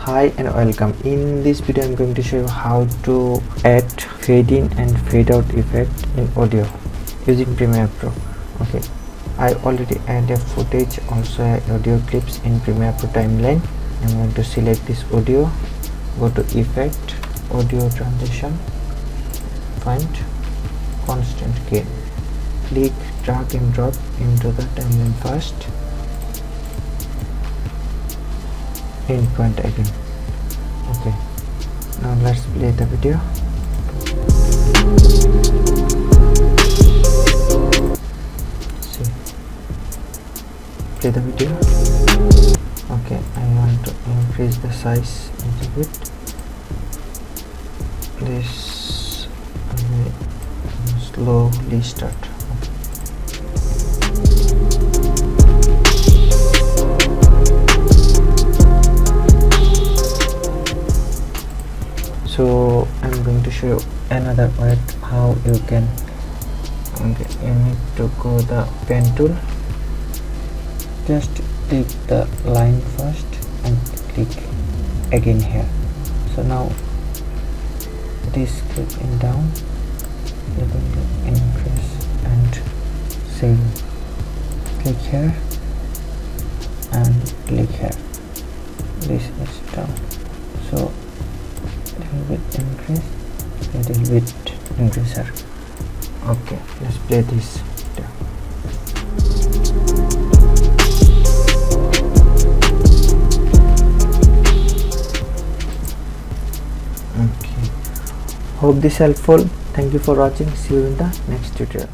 Hi and welcome. In this video I'm going to show you how to add fade in and fade out effect in audio using Premiere Pro. Okay, I already added footage, also audio clips in Premiere Pro timeline. I'm going to select this audio, go to effect, audio transition, find constant gain, click drag and drop into the timeline first, endpoint again. Okay, now let's play the video. See, play the video. Okay, I want to increase the size a little bit. Please slowly start. So I'm going to show you another way how you can. Okay, you need to go the pen tool, just click the line first and click again here. So now this clicking down, you're going to increase and same, click here and click here. This is down, so little bit increase, little bit increaser. Okay, let's play this down. Okay, hope this helpful. Thank you for watching. See you in the next tutorial.